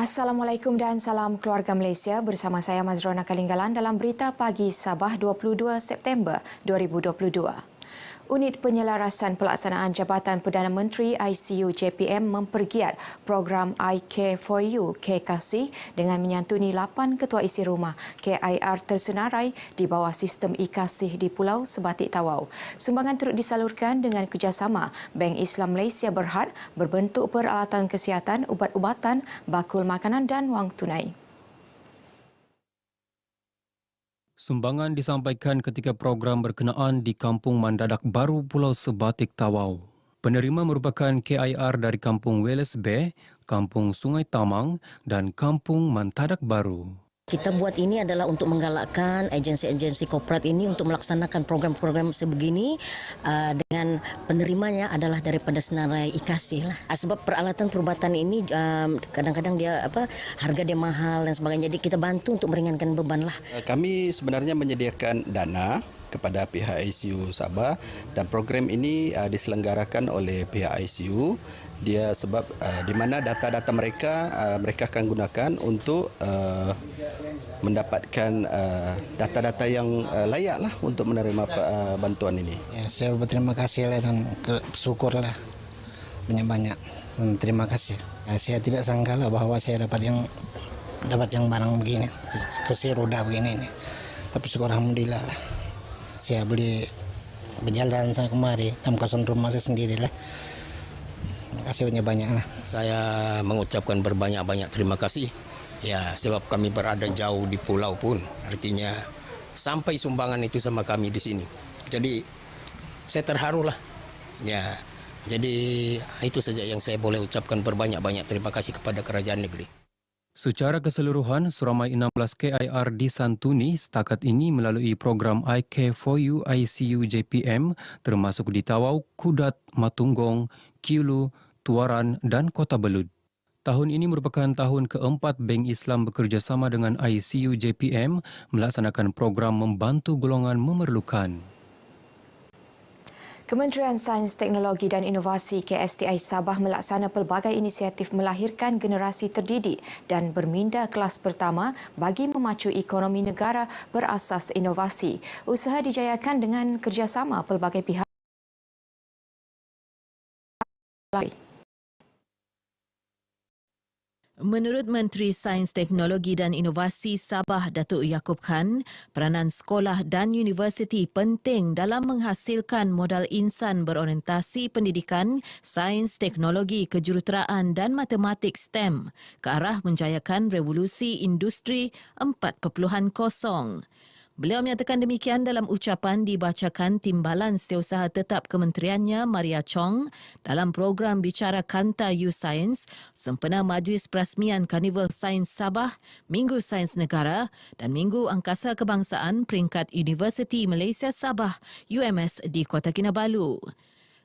Assalamualaikum dan salam keluarga Malaysia. Bersama saya Mazrona Kalinggalan dalam Berita Pagi Sabah 22 September 2022. Unit Penyelarasan Pelaksanaan Jabatan Perdana Menteri ICU JPM mempergiat program iCare4U Kasih dengan menyantuni 8 ketua isi rumah KIR tersenarai di bawah sistem e-Kasih di Pulau Sebatik Tawau. Sumbangan turut disalurkan dengan kerjasama Bank Islam Malaysia Berhad berbentuk peralatan kesihatan, ubat-ubatan, bakul makanan dan wang tunai. Sumbangan disampaikan ketika program berkenaan di Kampung Mandadak Baru Pulau Sebatik Tawau. Penerima merupakan KIR dari Kampung Wales Bay, Kampung Sungai Tamang dan Kampung Mandadak Baru. Kita buat ini adalah untuk menggalakkan agensi-agensi korporat ini untuk melaksanakan program-program sebegini dengan penerimanya adalah daripada senarai e-Kasih lah. Sebab peralatan perubatan ini kadang-kadang dia harga dia mahal dan sebagainya. Jadi kita bantu untuk meringankan beban lah. Kami sebenarnya menyediakan dana kepada pihak ICU Sabah dan program ini diselenggarakan oleh pihak ICU. Dia sebab di mana data-data mereka akan gunakan untuk mendapatkan data-data yang layaklah untuk menerima bantuan ini. Ya, saya berterima kasih dan bersyukurlah banyak-banyak. Terima kasih. Ya, saya tidak sangka lah bahawa saya dapat yang barang begini, kursi roda begini ini. Tapi syukur alhamdulillah lah. Saya beli berjalan sana kemari dalam kawasan rumah saya sendirilah. Terima kasih banyak-banyak lah. Saya mengucapkan berbanyak-banyak terima kasih. Ya, sebab kami berada jauh di pulau pun, artinya sampai sumbangan itu sama kami di sini. Jadi saya terharu lah. Ya, jadi itu saja yang saya boleh ucapkan berbanyak-banyak terima kasih kepada kerajaan negeri. Secara keseluruhan, seramai 16 KIR disantuni setakat ini melalui program iCare4U ICU JPM termasuk di Tawau, Kudat, Matunggong, Kiulu, Tuaran dan Kota Belud. Tahun ini merupakan tahun keempat Bank Islam bekerjasama dengan ICU JPM melaksanakan program membantu golongan memerlukan. Kementerian Sains, Teknologi dan Inovasi KSTI Sabah melaksana pelbagai inisiatif melahirkan generasi terdidik dan berminda kelas pertama bagi memacu ekonomi negara berasas inovasi. Usaha dijayakan dengan kerjasama pelbagai pihak. Menurut Menteri Sains, Teknologi dan Inovasi Sabah Datuk Yaakob Khan, peranan sekolah dan universiti penting dalam menghasilkan modal insan berorientasi pendidikan, sains, teknologi, kejuruteraan dan matematik STEM ke arah menjayakan revolusi industri 4.0. Beliau menyatakan demikian dalam ucapan dibacakan Timbalan Setiausaha Tetap Kementeriannya Maria Chong dalam program Bicara Kanta U Science sempena Majlis Perasmian Karnival Sains Sabah, Minggu Sains Negara dan Minggu Angkasa Kebangsaan peringkat Universiti Malaysia Sabah UMS di Kota Kinabalu.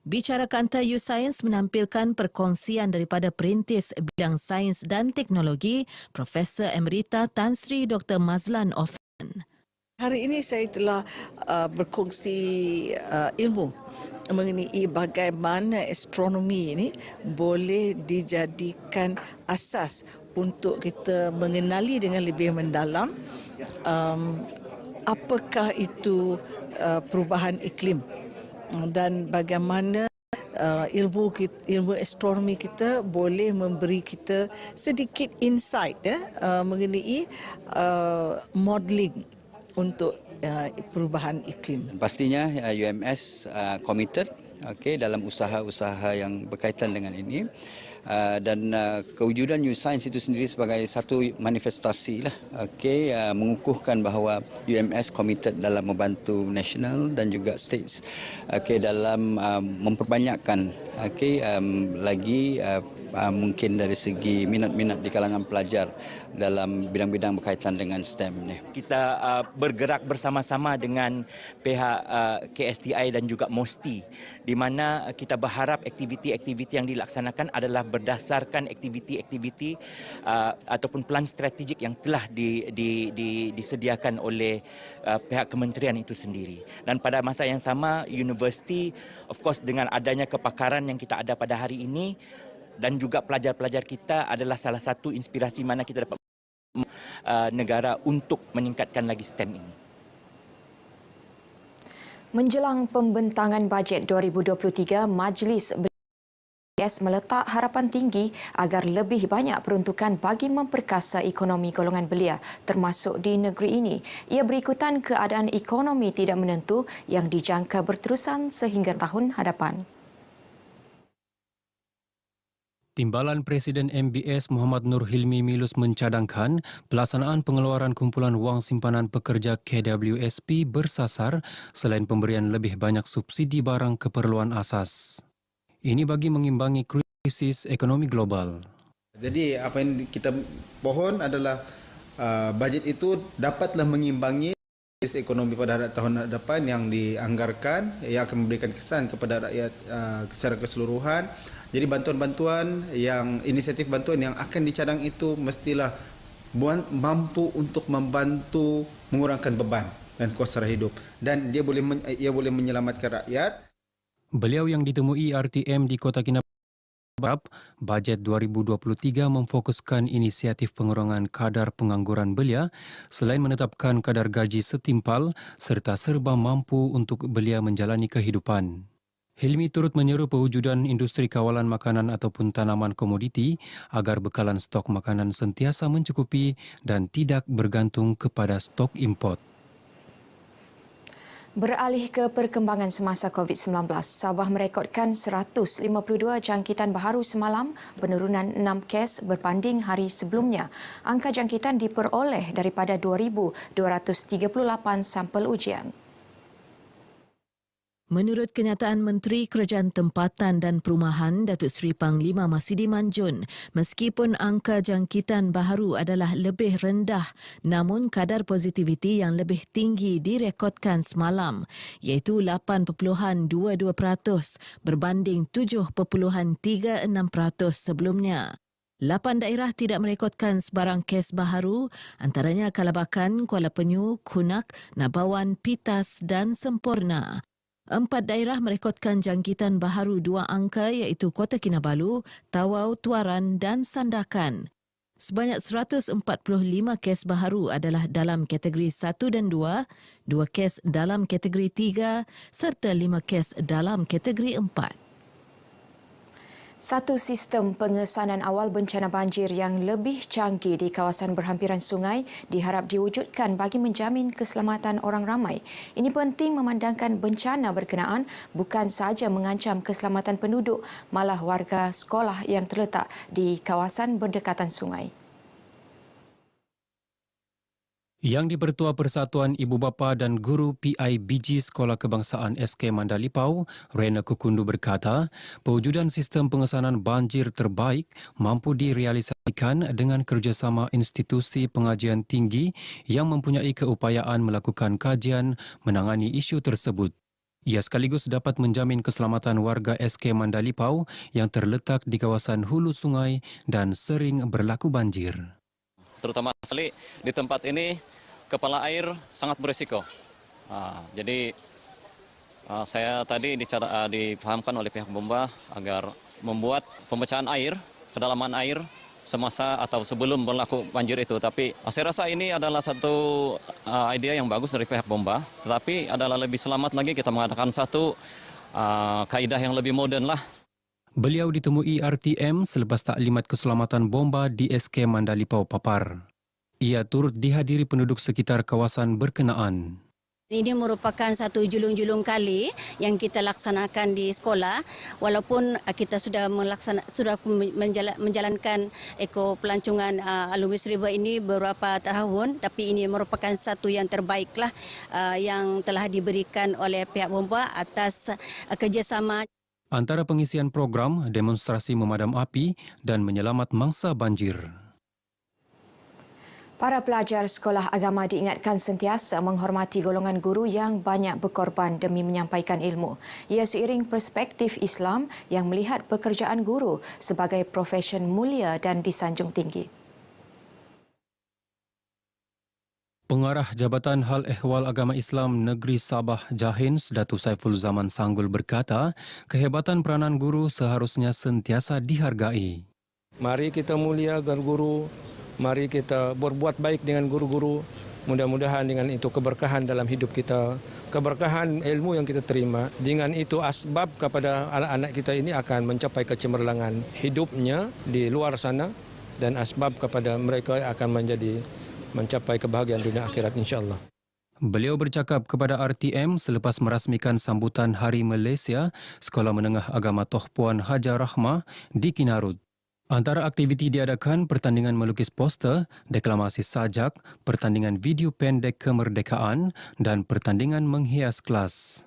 Bicara Kanta U Science menampilkan perkongsian daripada perintis bidang sains dan teknologi Profesor Emerita Tan Sri Dr. Mazlan Othman. Hari ini saya telah berkongsi ilmu mengenai bagaimana astronomi ini boleh dijadikan asas untuk kita mengenali dengan lebih mendalam apakah itu perubahan iklim dan bagaimana ilmu astronomi kita boleh memberi kita sedikit insight mengenai modeling untuk perubahan iklim. Pastinya UMS committed dalam usaha-usaha yang berkaitan dengan ini dan kewujudan New Science itu sendiri sebagai satu manifestasi lah mengukuhkan bahawa UMS committed dalam membantu national dan juga states dalam memperbanyakkan lagi mungkin dari segi minat-minat di kalangan pelajar dalam bidang-bidang berkaitan dengan STEM ni. Kita bergerak bersama-sama dengan pihak KSTI dan juga MOSTI di mana kita berharap aktiviti-aktiviti yang dilaksanakan adalah berdasarkan aktiviti-aktiviti ataupun plan strategik yang telah disediakan oleh pihak kementerian itu sendiri. Dan pada masa yang sama, universiti of course dengan adanya kepakaran yang kita ada pada hari ini dan juga pelajar-pelajar kita adalah salah satu inspirasi mana kita dapat negara untuk meningkatkan lagi STEM ini. Menjelang pembentangan bajet 2023, Majlis BS meletak harapan tinggi agar lebih banyak peruntukan bagi memperkasa ekonomi golongan belia termasuk di negeri ini. Ia berikutan keadaan ekonomi tidak menentu yang dijangka berterusan sehingga tahun hadapan. Timbalan Presiden MBS Muhammad Nur Hilmi Milus mencadangkan pelaksanaan pengeluaran kumpulan wang simpanan pekerja KWSP bersasar selain pemberian lebih banyak subsidi barang keperluan asas. Ini bagi mengimbangi krisis ekonomi global. Jadi apa yang kita pohon adalah bajet itu dapatlah mengimbangi krisis ekonomi pada tahun depan yang dianggarkan yang akan memberikan kesan kepada rakyat secara keseluruhan. Jadi bantuan-bantuan inisiatif bantuan yang akan dicadang itu mestilah mampu untuk membantu mengurangkan beban dan kos sara hidup dan ia boleh menyelamatkan rakyat. Beliau yang ditemui RTM di Kota Kinabalu, bajet 2023 memfokuskan inisiatif pengurangan kadar pengangguran belia selain menetapkan kadar gaji setimpal serta serba mampu untuk belia menjalani kehidupan. Hilmi turut menyeru pewujudan industri kawalan makanan ataupun tanaman komoditi agar bekalan stok makanan sentiasa mencukupi dan tidak bergantung kepada stok import. Beralih ke perkembangan semasa COVID-19, Sabah merekodkan 152 jangkitan baharu semalam, penurunan 6 kes berbanding hari sebelumnya. Angka jangkitan diperoleh daripada 2,238 sampel ujian. Menurut kenyataan Menteri Kerajaan Tempatan dan Perumahan Datuk Seri Panglima Masidi Manjun, meskipun angka jangkitan baharu adalah lebih rendah, namun kadar positiviti yang lebih tinggi direkodkan semalam, iaitu 8.22% berbanding 7.36% sebelumnya. 8 daerah tidak merekodkan sebarang kes baharu, antaranya Kalabakan, Kuala Penyu, Kunak, Nabawan, Pitas dan Semporna. 4 daerah merekodkan jangkitan baharu 2 angka iaitu Kota Kinabalu, Tawau, Tuaran dan Sandakan. Sebanyak 145 kes baharu adalah dalam kategori 1 dan 2, 2 kes dalam kategori 3 serta 5 kes dalam kategori 4. Satu sistem pengesanan awal bencana banjir yang lebih canggih di kawasan berhampiran sungai diharap diwujudkan bagi menjamin keselamatan orang ramai. Ini penting memandangkan bencana berkenaan bukan sahaja mengancam keselamatan penduduk, malah warga sekolah yang terletak di kawasan berdekatan sungai. Yang di-Pertua Persatuan Ibu Bapa dan Guru PIBG Sekolah Kebangsaan SK Mandalipau, Rena Kukundu berkata, pewujudan sistem pengesanan banjir terbaik mampu direalisasikan dengan kerjasama institusi pengajian tinggi yang mempunyai keupayaan melakukan kajian menangani isu tersebut. Ia sekaligus dapat menjamin keselamatan warga SK Mandalipau yang terletak di kawasan hulu sungai dan sering berlaku banjir. Terutama sekali di tempat ini kepala air sangat berisiko. Jadi saya tadi dipahamkan oleh pihak bomba agar membuat pemecahan air, kedalaman air semasa atau sebelum berlaku banjir itu. Tapi saya rasa ini adalah satu idea yang bagus dari pihak bomba. Tetapi adalah lebih selamat lagi kita mengadakan satu kaidah yang lebih moden lah. Beliau ditemui RTM selepas taklimat keselamatan bomba di SK Mandalipau Papar. Ia turut dihadiri penduduk sekitar kawasan berkenaan. Ini merupakan satu julung-julung kali yang kita laksanakan di sekolah. Walaupun kita sudah menjalankan eko pelancongan alumni River ini beberapa tahun, tapi ini merupakan satu yang terbaiklah yang telah diberikan oleh pihak bomba atas kerjasama. Antara pengisian program, demonstrasi memadam api dan menyelamat mangsa banjir. Para pelajar sekolah agama diingatkan sentiasa menghormati golongan guru yang banyak berkorban demi menyampaikan ilmu. Ia seiring perspektif Islam yang melihat pekerjaan guru sebagai profesion mulia dan disanjung tinggi. Pengarah Jabatan Hal Ehwal Agama Islam Negeri Sabah Jahins, Datuk Saiful Zaman Sanggul berkata, kehebatan peranan guru seharusnya sentiasa dihargai. Mari kita muliakan guru, mari kita berbuat baik dengan guru-guru. Mudah-mudahan dengan itu keberkahan dalam hidup kita, keberkahan ilmu yang kita terima. Dengan itu asbab kepada anak-anak kita ini akan mencapai kecemerlangan hidupnya di luar sana dan asbab kepada mereka akan mencapai kebahagiaan dunia akhirat insya-Allah. Beliau bercakap kepada RTM selepas merasmikan sambutan Hari Malaysia Sekolah Menengah Agama Toh Puan Hajar Rahmah di Kinarut. Antara aktiviti diadakan pertandingan melukis poster, deklamasi sajak, pertandingan video pendek kemerdekaan dan pertandingan menghias kelas.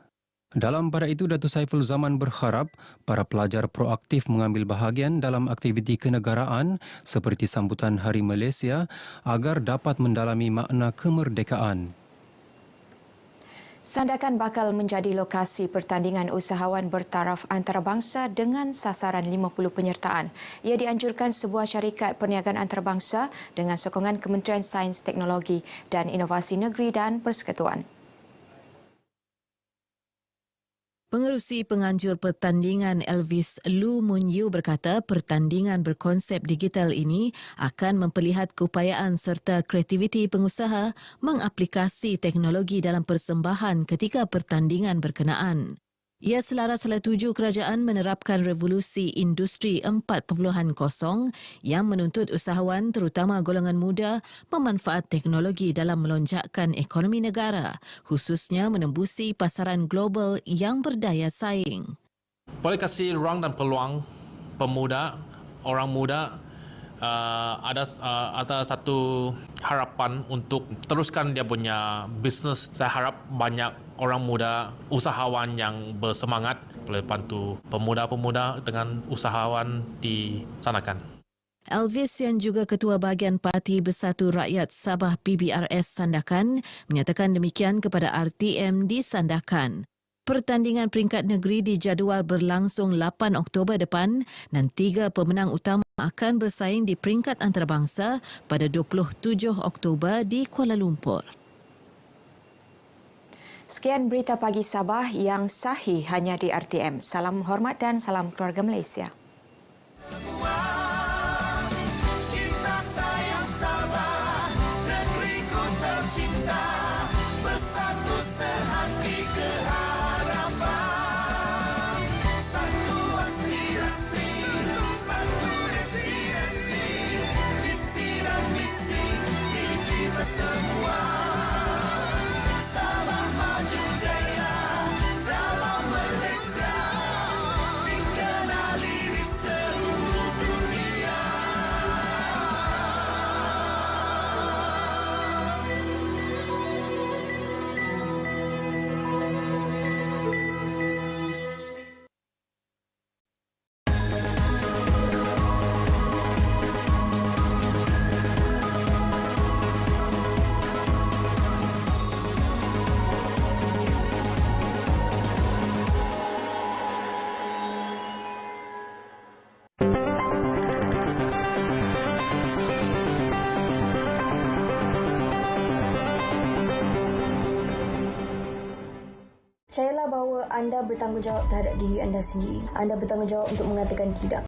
Dalam pada itu, Datuk Saiful Zaman berharap para pelajar proaktif mengambil bahagian dalam aktiviti kenegaraan seperti sambutan Hari Malaysia agar dapat mendalami makna kemerdekaan. Sandakan bakal menjadi lokasi pertandingan usahawan bertaraf antarabangsa dengan sasaran 50 penyertaan. Ia dianjurkan sebuah syarikat perniagaan antarabangsa dengan sokongan Kementerian Sains, Teknologi dan Inovasi Negeri dan Persekutuan. Pengerusi penganjur pertandingan Elvis Lu Mun Yu berkata pertandingan berkonsep digital ini akan memperlihat keupayaan serta kreativiti pengusaha mengaplikasi teknologi dalam persembahan ketika pertandingan berkenaan. Ia selaras setuju kerajaan menerapkan revolusi industri 4.0 yang menuntut usahawan terutama golongan muda memanfaat teknologi dalam melonjakkan ekonomi negara, khususnya menembusi pasaran global yang berdaya saing. Boleh kasih ruang dan peluang pemuda, orang muda ada satu harapan untuk teruskan dia punya bisnes. Saya harap banyak orang muda usahawan yang bersemangat boleh bantu pemuda-pemuda dengan usahawan disanakan. Elvis yang juga Ketua Bahagian Parti Bersatu Rakyat Sabah PBRS Sandakan menyatakan demikian kepada RTM di Sandakan. Pertandingan peringkat negeri dijadual berlangsung 8 Oktober depan dan 3 pemenang utama akan bersaing di peringkat antarabangsa pada 27 Oktober di Kuala Lumpur. Sekian berita pagi Sabah yang sahih hanya di RTM. Salam hormat dan salam keluarga Malaysia. Kita sayang Sabah, negeriku tercinta, bersatu sehati ke harapan. Satu aspirasi, satu destinasi, visi dan misi milik kita semua. Sabah maju jaya, Sabah Malaysia, dikenali di seluruh dunia. Percayalah bahawa anda bertanggungjawab terhadap diri anda sendiri. Anda bertanggungjawab untuk mengatakan tidak.